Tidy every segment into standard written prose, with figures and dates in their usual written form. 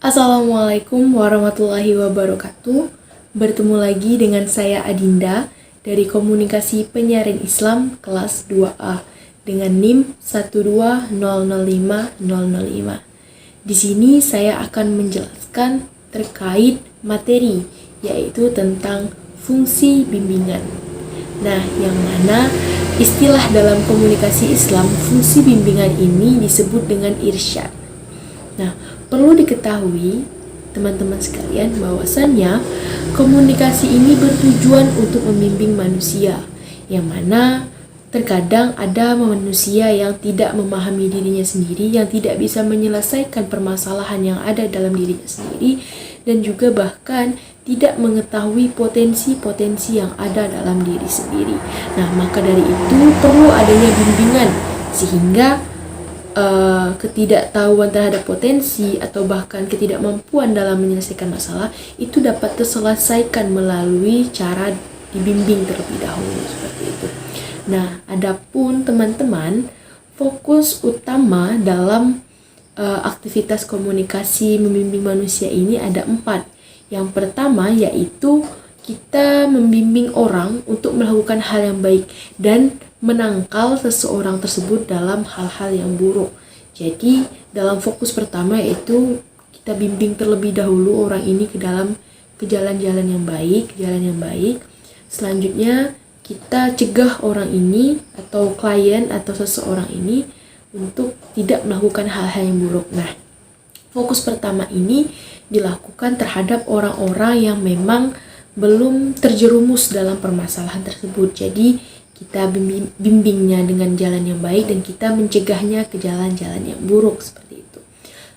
Assalamualaikum warahmatullahi wabarakatuh. Bertemu lagi dengan saya Adinda dari Komunikasi Penyiaran Islam kelas 2A dengan NIM 120050005. Di sini saya akan menjelaskan terkait materi, yaitu tentang fungsi bimbingan. Nah, yang mana istilah dalam komunikasi Islam, fungsi bimbingan ini disebut dengan irsyad. Nah, perlu diketahui teman-teman sekalian bahwasannya komunikasi ini bertujuan untuk membimbing manusia, yang mana terkadang ada manusia yang tidak memahami dirinya sendiri, yang tidak bisa menyelesaikan permasalahan yang ada dalam dirinya sendiri, dan juga bahkan tidak mengetahui potensi-potensi yang ada dalam diri sendiri. Nah, maka dari itu perlu adanya bimbingan sehingga ketidaktahuan terhadap potensi atau bahkan ketidakmampuan dalam menyelesaikan masalah itu dapat terselesaikan melalui cara dibimbing terlebih dahulu, seperti itu. Nah, adapun teman-teman, fokus utama dalam aktivitas komunikasi membimbing manusia ini ada 4. Yang pertama yaitu kita membimbing orang untuk melakukan hal yang baik dan menangkal seseorang tersebut dalam hal-hal yang buruk. Jadi dalam fokus pertama yaitu kita bimbing terlebih dahulu orang ini ke jalan-jalan yang baik, Selanjutnya kita cegah orang ini atau klien atau seseorang ini untuk tidak melakukan hal-hal yang buruk. Nah, fokus pertama ini dilakukan terhadap orang-orang yang memang belum terjerumus dalam permasalahan tersebut. Jadi kita bimbingnya dengan jalan yang baik dan kita mencegahnya ke jalan-jalan yang buruk, seperti itu.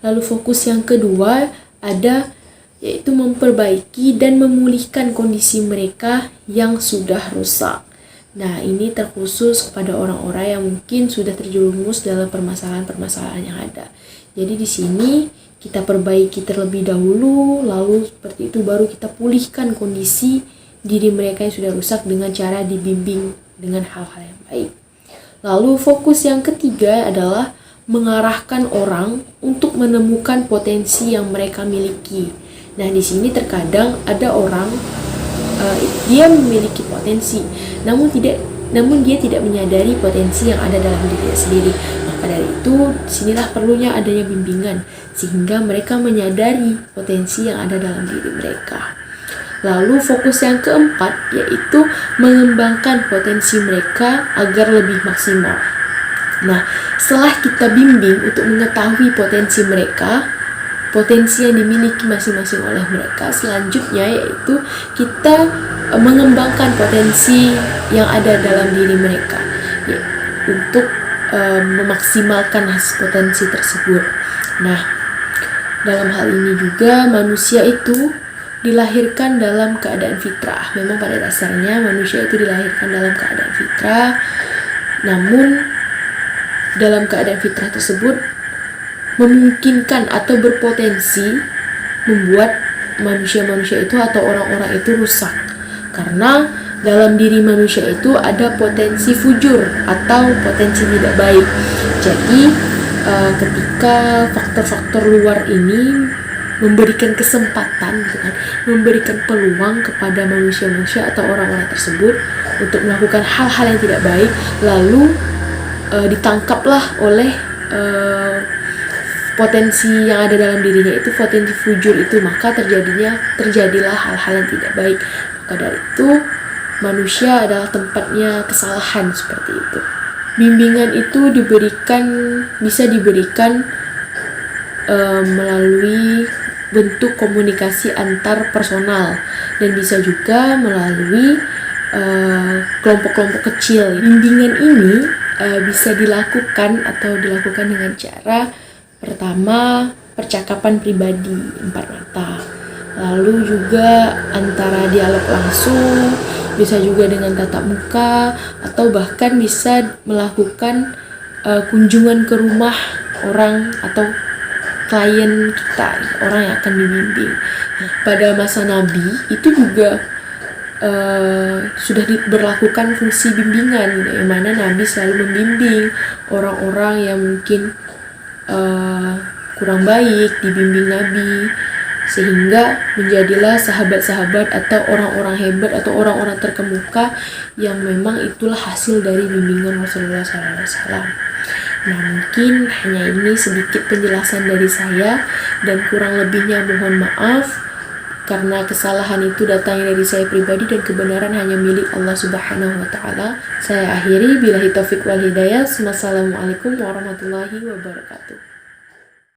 Lalu fokus yang kedua ada yaitu memperbaiki dan memulihkan kondisi mereka yang sudah rusak. Nah, ini terkhusus kepada orang-orang yang mungkin sudah terjerumus dalam permasalahan-permasalahan yang ada. Jadi di sini kita perbaiki terlebih dahulu, lalu seperti itu baru kita pulihkan kondisi diri mereka yang sudah rusak dengan cara dibimbing dengan hal-hal yang baik. Lalu fokus yang ketiga adalah mengarahkan orang untuk menemukan potensi yang mereka miliki. Nah, di sini terkadang ada orang dia memiliki potensi, namun dia tidak menyadari potensi yang ada dalam dirinya sendiri. Maka dari itu, disinilah perlunya adanya bimbingan sehingga mereka menyadari potensi yang ada dalam diri mereka. Lalu fokus yang keempat yaitu mengembangkan potensi mereka agar lebih maksimal. Nah, setelah kita bimbing untuk mengetahui potensi mereka, potensi yang dimiliki masing-masing oleh mereka, selanjutnya yaitu kita mengembangkan potensi yang ada dalam diri mereka untuk memaksimalkan potensi tersebut. Nah, dalam hal ini juga manusia itu dilahirkan dalam keadaan fitrah. Memang pada dasarnya manusia itu dilahirkan dalam keadaan fitrah, namun dalam keadaan fitrah tersebut memungkinkan atau berpotensi membuat manusia-manusia itu atau orang-orang itu rusak. Karena dalam diri manusia itu ada potensi fujur atau potensi tidak baik. Jadi ketika faktor-faktor luar ini memberikan kesempatan, memberikan peluang kepada manusia-manusia atau orang-orang tersebut untuk melakukan hal-hal yang tidak baik, lalu ditangkaplah oleh potensi yang ada dalam dirinya itu, potensi fujur itu, maka terjadilah hal-hal yang tidak baik. Maka dari itu manusia adalah tempatnya kesalahan, seperti itu. Bimbingan itu bisa diberikan melalui bentuk komunikasi antar personal dan bisa juga melalui kelompok-kelompok kecil. Bimbingan ini bisa dilakukan dengan cara pertama percakapan pribadi 4 mata, lalu juga antara dialog langsung, bisa juga dengan tatap muka, atau bahkan bisa melakukan kunjungan ke rumah orang atau klien kita, orang yang akan dibimbing. Pada masa Nabi itu juga sudah diberlakukan fungsi bimbingan, yang mana Nabi selalu membimbing orang-orang yang mungkin kurang baik, dibimbing Nabi, sehingga menjadilah sahabat-sahabat atau orang-orang hebat atau orang-orang terkemuka yang memang itulah hasil dari bimbingan Rasulullah SAW. Nah, mungkin hanya ini sedikit penjelasan dari saya, dan kurang lebihnya mohon maaf karena kesalahan itu datangnya dari saya pribadi dan kebenaran hanya milik Allah Subhanahu wa taala. Saya akhiri, billahi taufik wal hidayah. Wassalamualaikum warahmatullahi wabarakatuh.